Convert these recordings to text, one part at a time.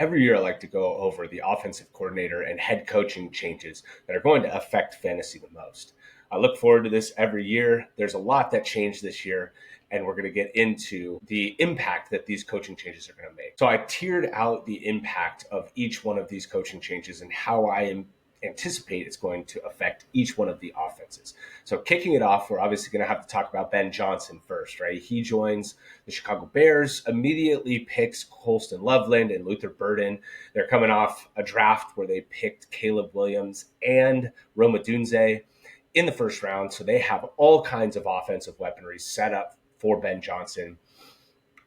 Every year, I like to go over the offensive coordinator and head coaching changes that are going to affect fantasy the most. I look forward to this every year. There's a lot that changed this year, and we're going to get into the impact that these coaching changes are going to make. So I tiered out the impact of each one of these coaching changes and how I anticipate it's going to affect each one of the offenses. So kicking it off, we're obviously going to have to talk about Ben Johnson first, right? He joins the Chicago Bears, immediately picks Colston Loveland and Luther Burden. They're coming off a draft where they picked Caleb Williams and Roma Dunze in the first round. So they have all kinds of offensive weaponry set up for Ben Johnson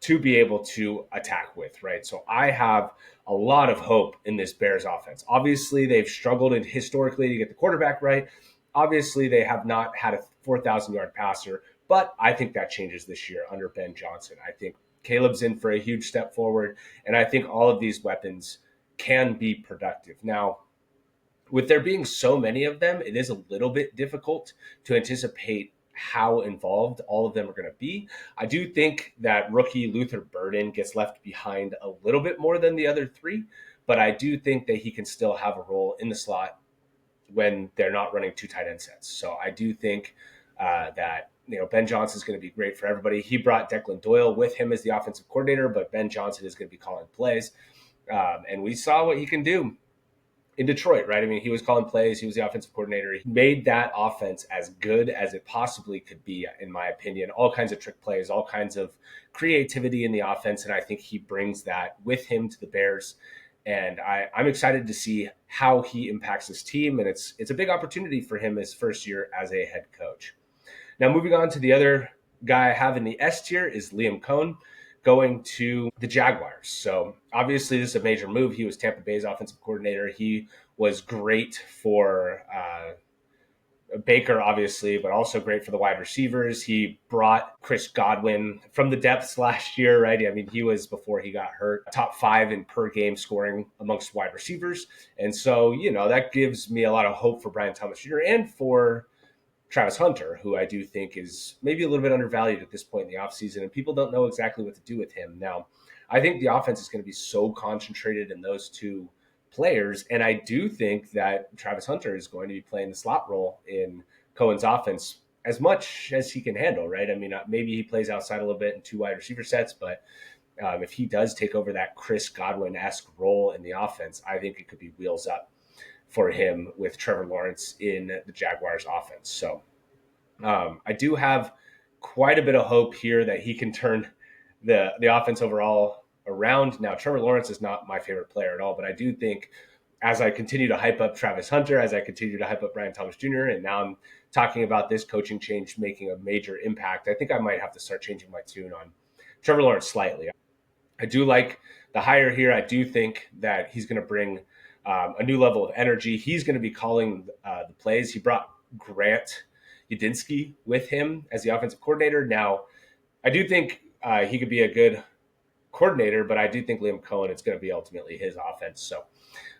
to be able to attack with, right? So I have a lot of hope in this Bears offense. Obviously, they've struggled historically to get the quarterback right. Obviously, they have not had a 4,000-yard passer, but I think that changes this year under Ben Johnson. I think Caleb's in for a huge step forward, and I think all of these weapons can be productive. Now, with there being so many of them, it is a little bit difficult to anticipate how involved all of them are going to be. I do think that rookie Luther Burden gets left behind a little bit more than the other three, but I do think that he can still have a role in the slot when they're not running two tight end sets. So I do think that Ben Johnson is going to be great for everybody. He brought Declan Doyle with him as the offensive coordinator, but Ben Johnson is going to be calling plays, and we saw what he can do in Detroit, right? I mean, he was calling plays. He was the offensive coordinator. He made that offense as good as it possibly could be, in my opinion. All kinds of trick plays, all kinds of creativity in the offense, and I think he brings that with him to the Bears. And I'm excited to see how he impacts his team, and it's a big opportunity for him his first year as a head coach. Now, moving on to the other guy I have in the S tier is Liam Coen, going to the Jaguars. So obviously this is a major move. He was Tampa Bay's offensive coordinator. He was great for Baker, obviously, but also great for the wide receivers. He brought Chris Godwin from the depths last year, right? I mean, he was, before he got hurt, top 5 in per game scoring amongst wide receivers. And so, that gives me a lot of hope for Brian Thomas Jr. and for Travis Hunter, who I do think is maybe a little bit undervalued at this point in the offseason, and people don't know exactly what to do with him. Now, I think the offense is going to be so concentrated in those two players, and I do think that Travis Hunter is going to be playing the slot role in Cohen's offense as much as he can handle, right? I mean, maybe he plays outside a little bit in two wide receiver sets, but if he does take over that Chris Godwin-esque role in the offense, I think it could be wheels up for him with Trevor Lawrence in the Jaguars offense. So I do have quite a bit of hope here that he can turn the offense overall around. Now, Trevor Lawrence is not my favorite player at all, but I do think as I continue to hype up Travis Hunter, as I continue to hype up Brian Thomas Jr., and now I'm talking about this coaching change making a major impact, I think I might have to start changing my tune on Trevor Lawrence slightly. I do like the hire here. I do think that he's going to bring a new level of energy. He's going to be calling the plays. He brought Grant Yadinsky with him as the offensive coordinator. Now, I do think he could be a good coordinator, but I do think Liam Coen, it's going to be ultimately his offense. So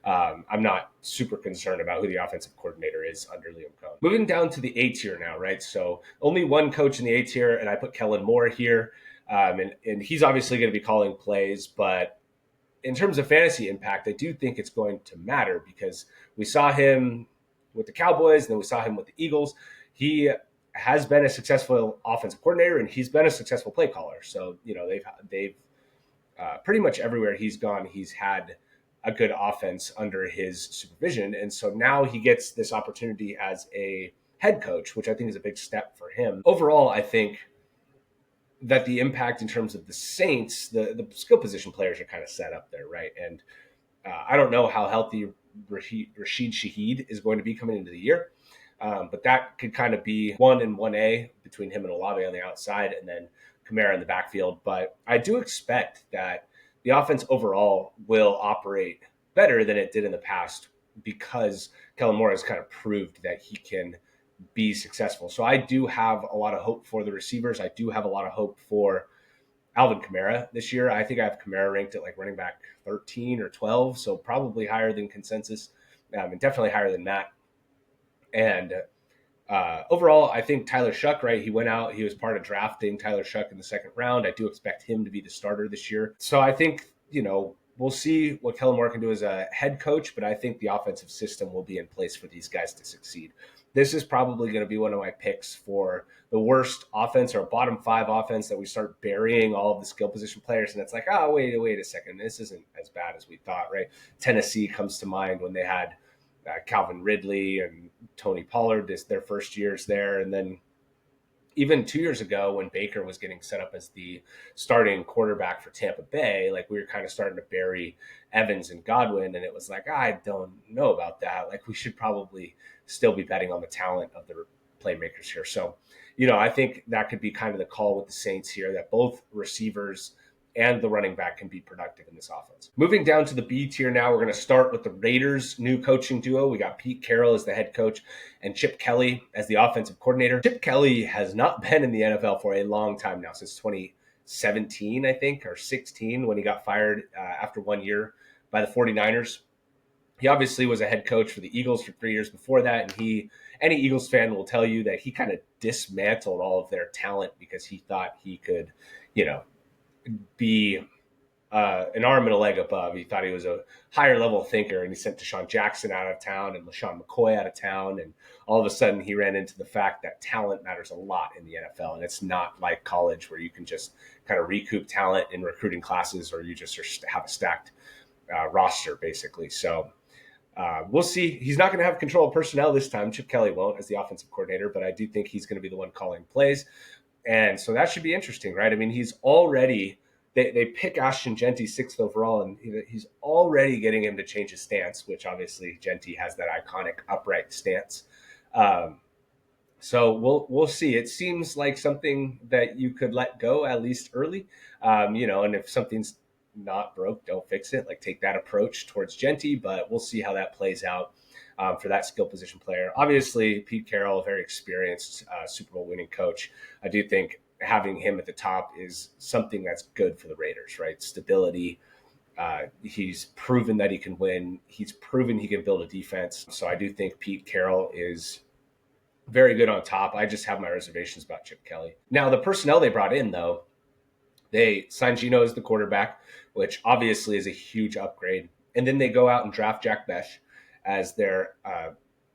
I'm not super concerned about who the offensive coordinator is under Liam Coen. Moving down to the A tier now, right? So only one coach in the A tier, and I put Kellen Moore here. And he's obviously going to be calling plays, but in terms of fantasy impact, I do think it's going to matter because we saw him with the Cowboys and then we saw him with the Eagles. He has been a successful offensive coordinator and he's been a successful play caller. So, they've pretty much everywhere he's gone, he's had a good offense under his supervision. And so now he gets this opportunity as a head coach, which I think is a big step for him. Overall, I think that the impact in terms of the Saints, the skill position players are kind of set up there, right? And I don't know how healthy Rashid Shaheed is going to be coming into the year, but that could kind of be 1 and 1A between him and Olave on the outside and then Kamara in the backfield. But I do expect that the offense overall will operate better than it did in the past because Kellen Moore has kind of proved that he can be successful. So I do have a lot of hope for the receivers. I do have a lot of hope for Alvin Kamara this year. I think I have Kamara ranked at like running back 13 or 12, so probably higher than consensus, and definitely higher than Matt. And overall, I think Tyler Shuck, right? He went out. He was part of drafting Tyler Shuck in the second round. I do expect him to be the starter this year. So I think, we'll see what Kellen Moore can do as a head coach, but I think the offensive system will be in place for these guys to succeed. This is probably going to be one of my picks for the worst offense or a bottom five offense that we start burying all of the skill position players. And it's like, oh, wait a second. This isn't as bad as we thought, right? Tennessee comes to mind when they had Calvin Ridley and Tony Pollard, their first years there. And then even 2 years ago when Baker was getting set up as the starting quarterback for Tampa Bay, like we were kind of starting to bury Evans and Godwin. And it was like, I don't know about that. Like we should probably still be betting on the talent of the playmakers here. So, I think that could be kind of the call with the Saints here, that both receivers and the running back can be productive in this offense. Moving down to the B tier now, we're going to start with the Raiders' new coaching duo. We got Pete Carroll as the head coach and Chip Kelly as the offensive coordinator. Chip Kelly has not been in the NFL for a long time now, since 2017, I think, or 16, when he got fired after 1 year by the 49ers. He obviously was a head coach for the Eagles for 3 years before that, and any Eagles fan will tell you that he kind of dismantled all of their talent because he thought he could, be an arm and a leg above. He thought he was a higher level thinker, and he sent Deshaun Jackson out of town and LaShawn McCoy out of town. And all of a sudden he ran into the fact that talent matters a lot in the NFL. And it's not like college where you can just kind of recoup talent in recruiting classes, or you just have a stacked roster basically. So we'll see. He's not going to have control of personnel this time. Chip Kelly won't, as the offensive coordinator, but I do think he's going to be the one calling plays. And so that should be interesting, right? I mean, he's already they pick Ashton Jeanty 6th overall, and he's already getting him to change his stance, which obviously Jeanty has that iconic upright stance. So we'll see. It seems like something that you could let go at least early, and if something's not broke, don't fix it. Like take that approach towards Jeanty, but we'll see how that plays out for that skill position player. Obviously, Pete Carroll, a very experienced Super Bowl winning coach. I do think having him at the top is something that's good for the Raiders, right? Stability. He's proven that he can win. He's proven he can build a defense. So I do think Pete Carroll is very good on top. I just have my reservations about Chip Kelly. Now, the personnel they brought in, though, they signed Geno as the quarterback, which obviously is a huge upgrade. And then they go out and draft Jack Besh as their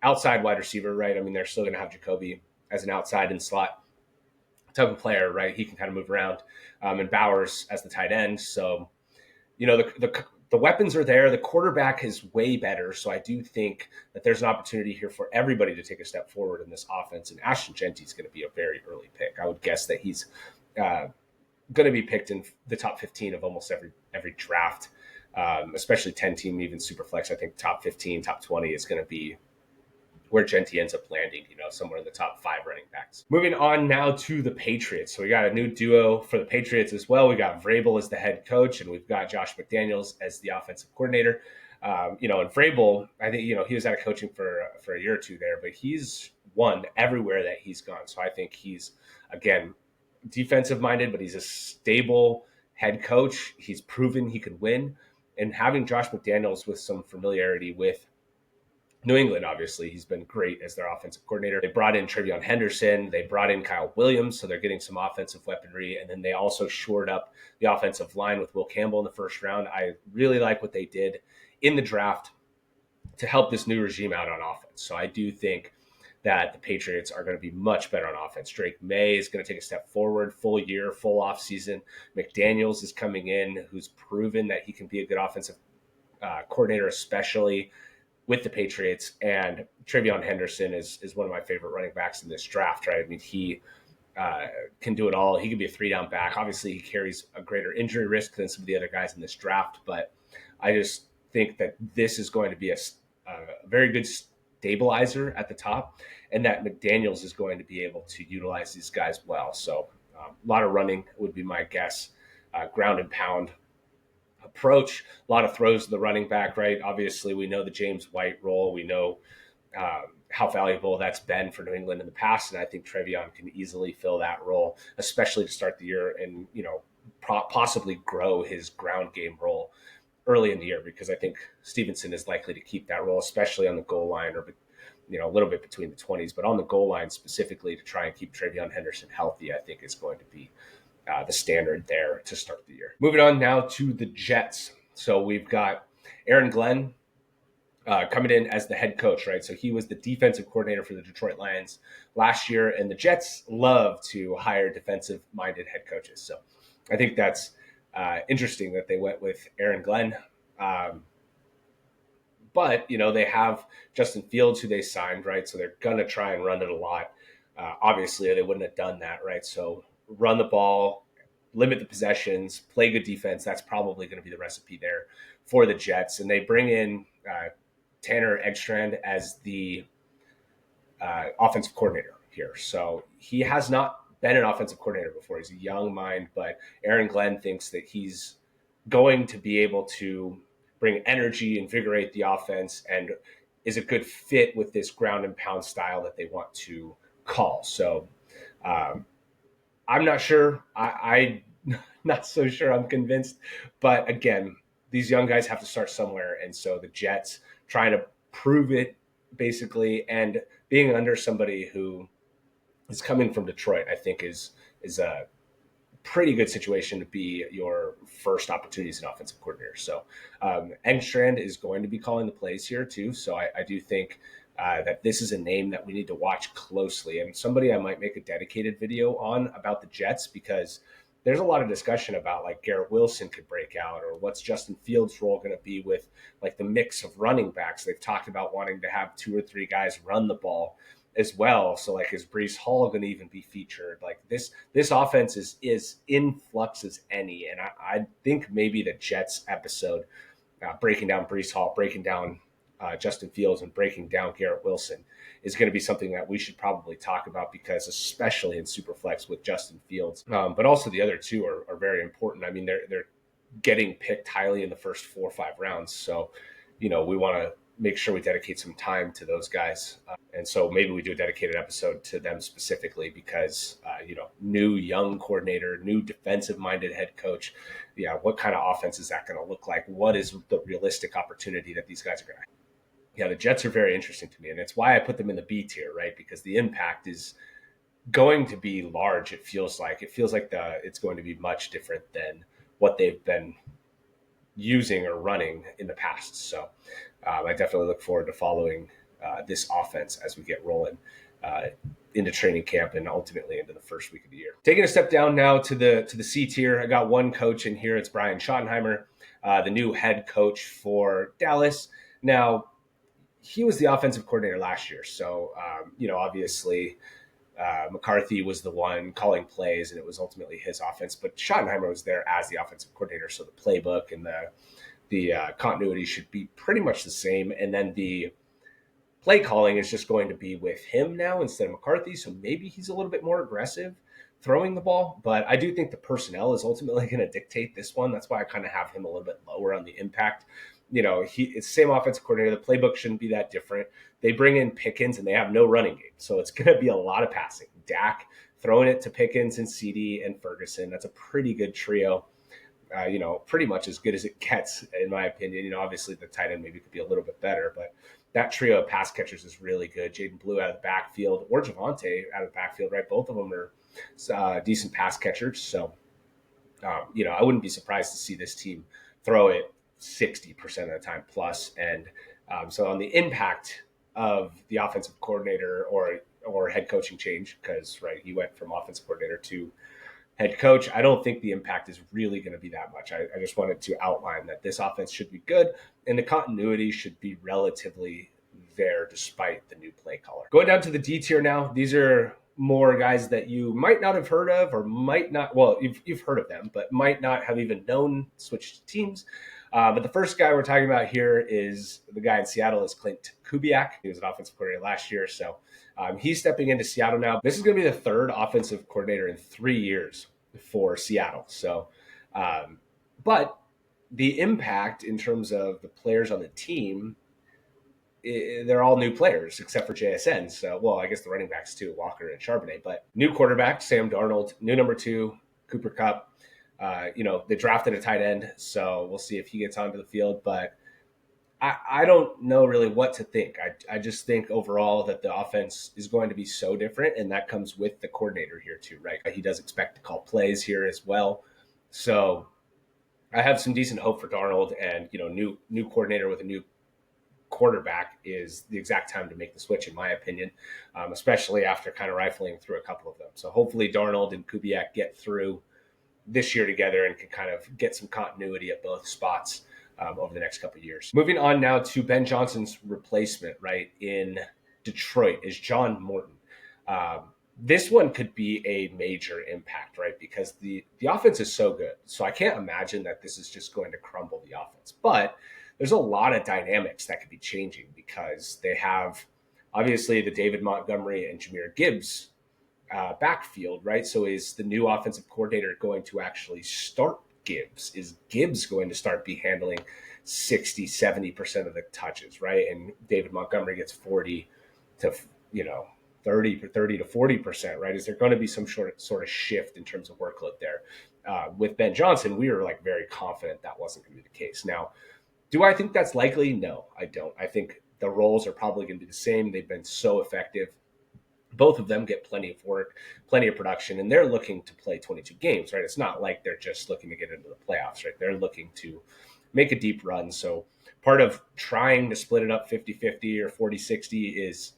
outside wide receiver, right? I mean, they're still going to have Jacoby as an outside and slot type of player, right? He can kind of move around, and Bowers as the tight end. So, the weapons are there. The quarterback is way better. So I do think that there's an opportunity here for everybody to take a step forward in this offense. And Ashton Jeanty is going to be a very early pick. I would guess that he's going to be picked in the top 15 of almost every draft, especially 10-team, even Superflex. I think top 15, top 20 is going to be where Jeanty ends up landing, somewhere in the top 5 running backs. Moving on now to the Patriots. So we got a new duo for the Patriots as well. We got Vrabel as the head coach, and we've got Josh McDaniels as the offensive coordinator. And Vrabel, I think, he was out of coaching for a year or two there, but he's won everywhere that he's gone. So I think he's, again, defensive minded, but he's a stable head coach. He's proven he can win. And having Josh McDaniels with some familiarity with New England, obviously, he's been great as their offensive coordinator. They brought in Trevion Henderson. They brought in Kyle Williams, so they're getting some offensive weaponry. And then they also shored up the offensive line with Will Campbell in the first round. I really like what they did in the draft to help this new regime out on offense. So I do think that the Patriots are going to be much better on offense. Drake May is going to take a step forward, full year, full offseason. McDaniels is coming in, who's proven that he can be a good offensive coordinator, especially with the Patriots. And Trevion Henderson is one of my favorite running backs in this draft, right? I mean, he can do it all. He can be a 3-down back. Obviously, he carries a greater injury risk than some of the other guys in this draft, but I just think that this is going to be a very good stabilizer at the top, and that McDaniels is going to be able to utilize these guys well. So a lot of running would be my guess. Ground and pound approach, a lot of throws to the running back, right? Obviously, we know the James White role. We know how valuable that's been for New England in the past, and I think Trevion can easily fill that role, especially to start the year and, possibly grow his ground game role early in the year, because I think Stevenson is likely to keep that role, especially on the goal line, or a little bit between the 20s, but on the goal line specifically to try and keep Trevion Henderson healthy, I think is going to be the standard there to start the year. Moving on now to the Jets. So we've got Aaron Glenn coming in as the head coach, right? So he was the defensive coordinator for the Detroit Lions last year, and the Jets love to hire defensive-minded head coaches. So I think that's interesting that they went with Aaron Glenn. But, they have Justin Fields, who they signed, right? So they're going to try and run it a lot. Obviously, they wouldn't have done that, right? So run the ball, limit the possessions, play good defense. That's probably going to be the recipe there for the Jets. And they bring in Tanner Engstrand as the offensive coordinator here. So he has not been an offensive coordinator before. He's a young mind, but Aaron Glenn thinks that he's going to be able to bring energy, invigorate the offense, and is a good fit with this ground and pound style that they want to call. So I'm not sure. I'm not so sure I'm convinced. But again, these young guys have to start somewhere. And so the Jets trying to prove it, basically, and being under somebody who is coming from Detroit, I think is a pretty good situation to be your first opportunity as an offensive coordinator. So Engstrand is going to be calling the plays here too. So I do think that this is a name that we need to watch closely, and somebody I might make a dedicated video on about the Jets, because there's a lot of discussion about like Garrett Wilson could break out, or what's Justin Fields' role going to be with like the mix of running backs. They've talked about wanting to have 2 or 3 guys run the ball as well. So like, is Breece Hall going to even be featured? Like this offense is in flux as any. And I think maybe the Jets episode, breaking down Breece Hall, breaking down Justin Fields, and breaking down Garrett Wilson is going to be something that we should probably talk about, because especially in Superflex with Justin Fields, but also the other two are very important. I mean, they're getting picked highly in the first 4 or 5 rounds. So, we want to make sure we dedicate some time to those guys. And so maybe we do a dedicated episode to them specifically, because, new young coordinator, new defensive-minded head coach. Yeah, what kind of offense is that going to look like? What is the realistic opportunity that these guys are going to have? Yeah, the Jets are very interesting to me, and it's why I put them in the B tier, right? Because the impact is going to be large. It feels like it's going to be much different than what they've been using or running in the past. So I definitely look forward to following this offense as we get rolling into training camp and ultimately into the first week of the year. Taking a step down now to the C tier, I got one coach in here. It's Brian Schottenheimer, the new head coach for Dallas. Now, he was the offensive coordinator last year. So, obviously McCarthy was the one calling plays, and it was ultimately his offense. But Schottenheimer was there as the offensive coordinator, so the playbook and the continuity should be pretty much the same. And then the play calling is just going to be with him now instead of McCarthy. So maybe he's a little bit more aggressive throwing the ball. But I do think the personnel is ultimately going to dictate this one. That's why I kind of have him a little bit lower on the impact. It's same offensive coordinator. The playbook shouldn't be that different. They bring in Pickens, and they have no running game. So it's going to be a lot of passing. Dak throwing it to Pickens and CD and Ferguson. That's a pretty good trio. Pretty much as good as it gets, in my opinion. Obviously the tight end maybe could be a little bit better, but that trio of pass catchers is really good. Jaden Blue out of the backfield, or Javonte out of the backfield, right? Both of them are decent pass catchers. So, I wouldn't be surprised to see this team throw it 60% of the time plus. And so on the impact of the offensive coordinator or head coaching change, because he went from offensive coordinator to head coach, I don't think the impact is really going to be that much. I just wanted to outline that this offense should be good, and the continuity should be relatively there despite the new play caller. Going down to the D tier now, these are more guys that you might not have heard of, or might not, well, you've heard of them, but might not have even known switched teams. But the first guy we're talking about here is the guy in Seattle, is Klint Kubiak. He was an offensive coordinator last year, so he's stepping into Seattle now. This is going to be the third offensive coordinator in 3 years for Seattle. So, but the impact in terms of the players on the team, they're all new players except for JSN. So, well, I guess the running backs too, Walker and Charbonnet. But new quarterback, Sam Darnold. New number 2, Cooper Kupp. They drafted a tight end, so we'll see if he gets onto the field. But I don't know really what to think. I just think overall that the offense is going to be so different, and that comes with the coordinator here too, right? He does expect to call plays here as well. So I have some decent hope for Darnold, and new coordinator with a new quarterback is the exact time to make the switch, in my opinion, especially after kind of rifling through a couple of them. So hopefully Darnold and Kubiak get through this year together and can kind of get some continuity at both spots over the next couple of years. Moving on now to Ben Johnson's replacement, right, in Detroit is John Morton. This one could be a major impact, right? Because the offense is so good. So I can't imagine that this is just going to crumble the offense. But there's a lot of dynamics that could be changing because they have obviously the David Montgomery and Jahmyr Gibbs backfield, right? So is the new offensive coordinator going to actually start Gibbs? Is Gibbs going to start be handling 60-70% of the touches, right? And David Montgomery gets 40 to 30 to 40%, right? Is there going to be some sort of shift in terms of workload there? With Ben Johnson, we were like very confident that wasn't going to be the case. Now, do I think that's likely? No, I don't. I think the roles are probably going to be the same. They've been so effective. Both of them get plenty of work, plenty of production, and they're looking to play 22 games, right? It's not like they're just looking to get into the playoffs, right? They're looking to make a deep run. So part of trying to split it up 50-50 or 40-60 is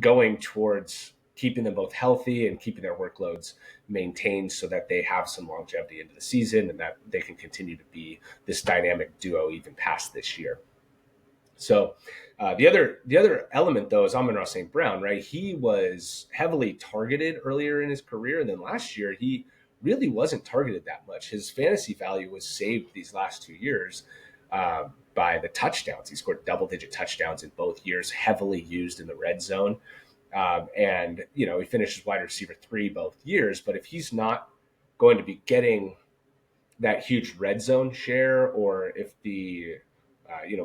going towards keeping them both healthy and keeping their workloads maintained so that they have some longevity into the season and that they can continue to be this dynamic duo even past this year. So the other element, though, is Amon-Ra St. Brown, right? He was heavily targeted earlier in his career, and then last year he really wasn't targeted that much. His fantasy value was saved these last 2 years by the touchdowns. He scored double-digit touchdowns in both years, heavily used in the red zone. And he finishes wide receiver 3 both years. But if he's not going to be getting that huge red zone share, or if the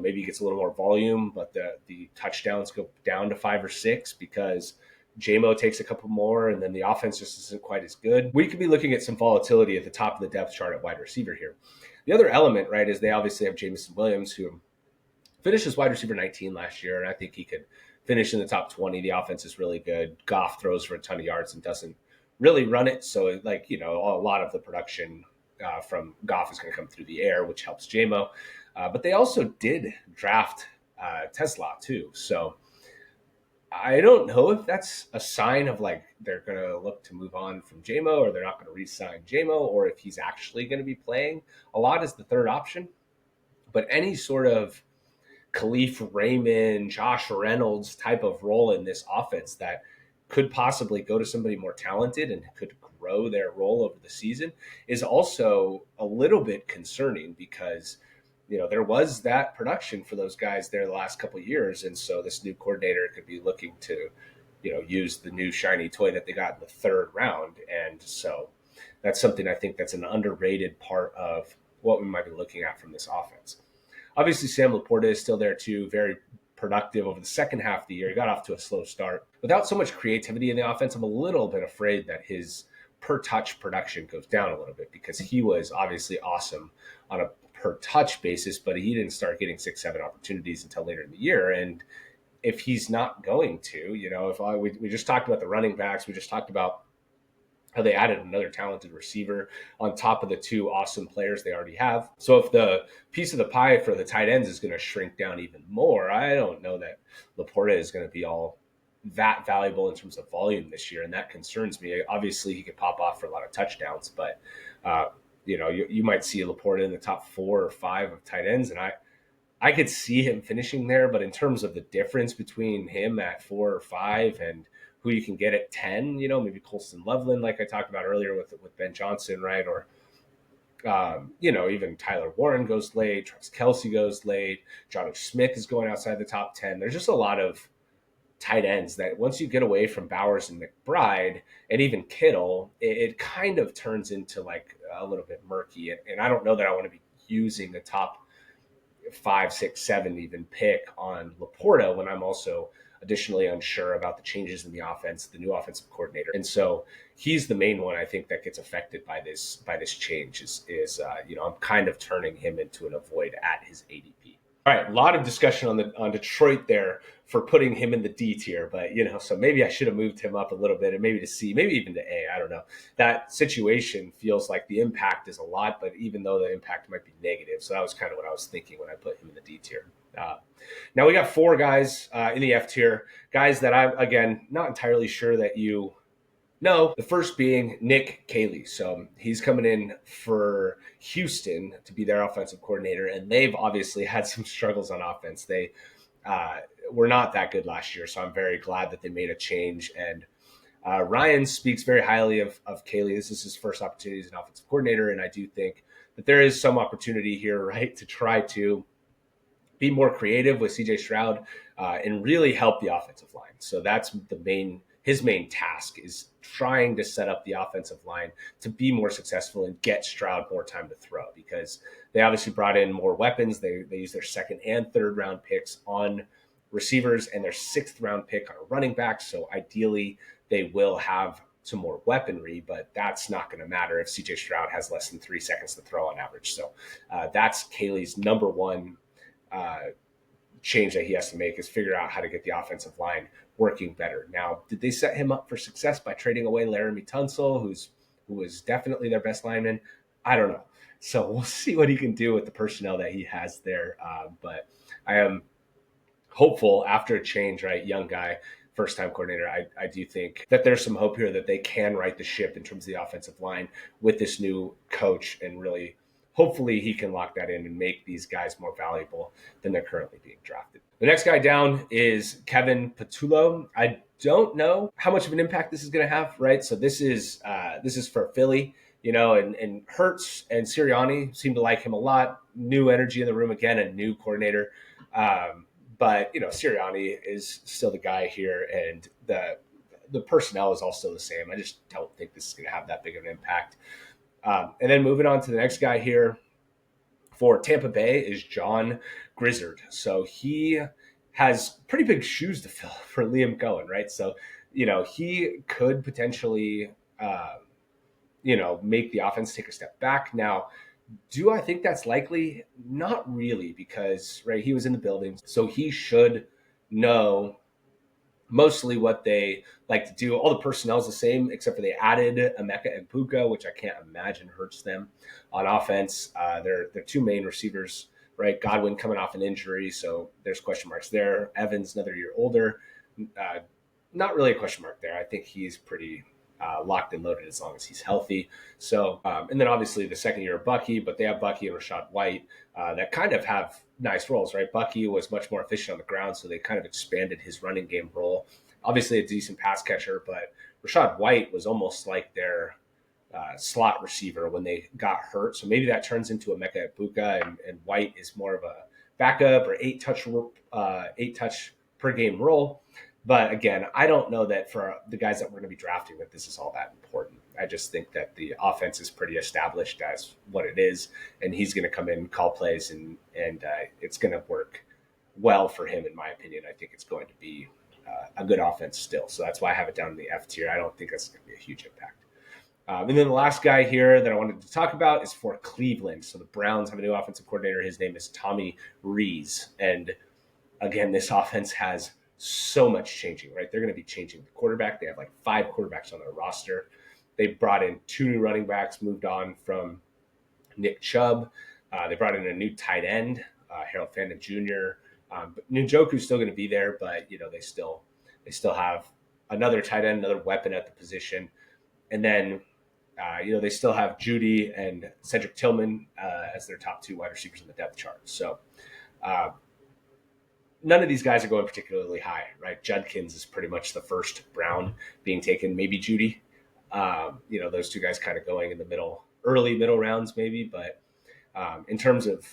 maybe he gets a little more volume, but the touchdowns go down to 5 or 6 because JMO takes a couple more and then the offense just isn't quite as good, we could be looking at some volatility at the top of the depth chart at wide receiver here. The other element, right, is they obviously have Jameson Williams, who finished as wide receiver 19 last year, and I think he could finish in the top 20. The offense is really good. Goff throws for a ton of yards and doesn't really run it. So, a lot of the production from Goff is going to come through the air, which helps JMO. But they also did draft Tesla too. So I don't know if that's a sign of like they're going to look to move on from JMO, or they're not going to re-sign JMO, or if he's actually going to be playing a lot as the third option. But any sort of Khalif Raymond, Josh Reynolds type of role in this offense that could possibly go to somebody more talented and could grow their role over the season is also a little bit concerning because there was that production for those guys there the last couple of years. And so this new coordinator could be looking to, use the new shiny toy that they got in the third round. And so that's something I think that's an underrated part of what we might be looking at from this offense. Obviously, Sam Laporta is still there too, very productive over the second half of the year. He got off to a slow start. Without so much creativity in the offense, I'm a little bit afraid that his per touch production goes down a little bit because he was obviously awesome on a per touch basis, but he didn't start getting 6-7 opportunities until later in the year. And if he's not going to, we just talked about the running backs, we just talked about how they added another talented receiver on top of the 2 awesome players they already have. So if the piece of the pie for the tight ends is going to shrink down even more, I don't know that Laporta is going to be all that valuable in terms of volume this year. And that concerns me. Obviously, he could pop off for a lot of touchdowns, but you might see Laporta in the top 4 or 5 of tight ends. And I could see him finishing there, but in terms of the difference between him at 4 or 5 and who you can get at 10, maybe Colston Loveland, like I talked about earlier with Ben Johnson, right? Or, even Tyler Warren goes late, Travis Kelce goes late, Jonnu Smith is going outside the top 10. There's just a lot of tight ends that once you get away from Bowers and McBride and even Kittle, it kind of turns into like a little bit murky. And I don't know that I want to be using the top 5, 6, 7 even pick on Laporta when I'm also additionally unsure about the changes in the offense, the new offensive coordinator. And so he's the main one I think that gets affected by this change is I'm kind of turning him into an avoid at his ADP. All right, a lot of discussion on Detroit there for putting him in the D tier, but so maybe I should have moved him up a little bit and maybe to C, maybe even to A. I don't know. That situation feels like the impact is a lot, but even though the impact might be negative, so that was kind of what I was thinking when I put him in the D tier. Now we got four guys in the F tier, guys that I'm again not entirely sure that you no, the first being Nick Caley. So he's coming in for Houston to be their offensive coordinator, and they've obviously had some struggles on offense. They uh, were not that good last year, so I'm very glad that they made a change. And Ryan speaks very highly of Caley. This is his first opportunity as an offensive coordinator, and I do think that there is some opportunity here, right, to try to be more creative with CJ Stroud and really help the offensive line. So that's his main task is trying to set up the offensive line to be more successful and get Stroud more time to throw, because they obviously brought in more weapons. They use their second and third round picks on receivers and their sixth round pick on a running back. So ideally they will have some more weaponry, but that's not going to matter if CJ Stroud has less than 3 seconds to throw on average. So that's Caley's number one uh, change that he has to make, is figure out how to get the offensive line working better. Now, did they set him up for success by trading away Laramie Tunsil, who was definitely their best lineman? I don't know. So we'll see what he can do with the personnel that he has there. But I am hopeful after a change, right? Young guy, first time coordinator. I do think that there's some hope here that they can right the ship in terms of the offensive line with this new coach, and really hopefully he can lock that in and make these guys more valuable than they're currently being drafted. The next guy down is Kevin Patullo. I don't know how much of an impact this is going to have, right? So this is for Philly, and Hurts and Sirianni seem to like him a lot. New energy in the room again, a new coordinator. But Sirianni is still the guy here, and the personnel is all still the same. I just don't think this is going to have that big of an impact. And then moving on to the next guy here for Tampa Bay is John Grizzard. So he has pretty big shoes to fill for Liam Coen, right? So he could potentially make the offense take a step back. Now, do I think that's likely? Not really, because right, he was in the building, so he should know mostly what they like to do. All the personnel is the same, except for they added Emeka and Puka, which I can't imagine hurts them on offense. Their two main receivers, right? Godwin coming off an injury, so there's question marks there. Evans, another year older. Not really a question mark there. I think he's pretty locked and loaded as long as he's healthy. So, and then obviously the second year of Bucky, but they have Bucky and Rachaad White that kind of have nice roles, right? Bucky was much more efficient on the ground, so they kind of expanded his running game role. Obviously a decent pass catcher, but Rachaad White was almost like their slot receiver when they got hurt. So maybe that turns into a Emeka Egbuka, and White is more of a backup or eight touch per game role. But again, I don't know that for the guys that we're going to be drafting that this is all that important. I just think that the offense is pretty established as what it is, and he's going to come in, call plays, and it's going to work well for him, in my opinion. I think it's going to be a good offense still. So that's why I have it down in the F tier. I don't think that's going to be a huge impact. And then the last guy here that I wanted to talk about is for Cleveland. So the Browns have a new offensive coordinator. His name is Tommy Rees. And again, this offense has so much changing, right? They're going to be changing the quarterback. They have like 5 quarterbacks on their roster. They brought in 2 new running backs, moved on from Nick Chubb. They brought in a new tight end, Harold Fandon Jr. But Njoku's still going to be there, but they still have another tight end, another weapon at the position. And then they still have Judy and Cedric Tillman as their top 2 wide receivers in the depth chart. So none of these guys are going particularly high, right? Judkins is pretty much the first Brown being taken, maybe Judy. Those 2 guys kind of going in the early middle rounds maybe. But in terms of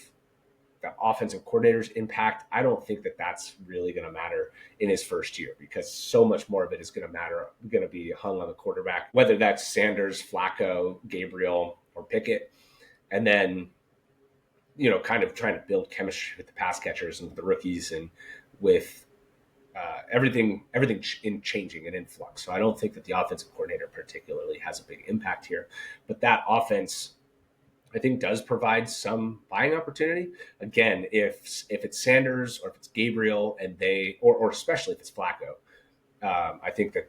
the offensive coordinator's impact, I don't think that that's really going to matter in his first year, because so much more of it is going to be hung on the quarterback, whether that's Sanders, Flacco, Gabriel, or Pickett. And then kind of trying to build chemistry with the pass catchers and with the rookies, and with everything in changing and in flux. So I don't think that the offensive coordinator particularly has a big impact here, but that offense I think does provide some buying opportunity. Again, if it's Sanders or if it's Gabriel and or especially if it's Flacco, I think that,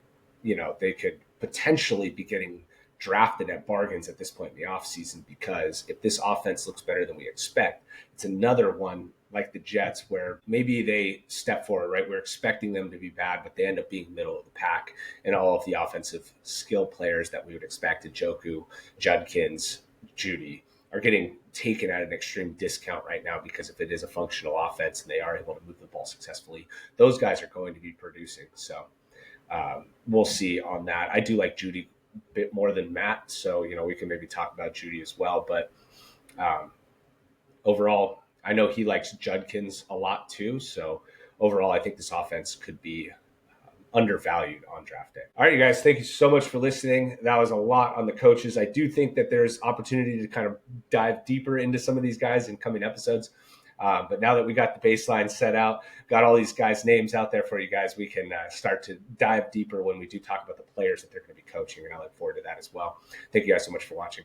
they could potentially be getting drafted at bargains at this point in the offseason, because if this offense looks better than we expect, it's another one like the Jets where maybe they step forward, right? We're expecting them to be bad, but they end up being middle of the pack, and all of the offensive skill players that we would expect, Njoku, Judkins, Judy, are getting taken at an extreme discount right now, because if it is a functional offense and they are able to move the ball successfully, those guys are going to be producing. So we'll see on that. I do like Judy a bit more than Matt, so we can maybe talk about Judy as well. But um, overall, I know he likes Judkins a lot too. So overall, I think this offense could be undervalued on draft day. All right, you guys, thank you so much for listening. That was a lot on the coaches. I do think that there's opportunity to kind of dive deeper into some of these guys in coming episodes. But now that we got the baseline set out, got all these guys' names out there for you guys, we can start to dive deeper when we do talk about the players that they're going to be coaching. And I look forward to that as well. Thank you guys so much for watching.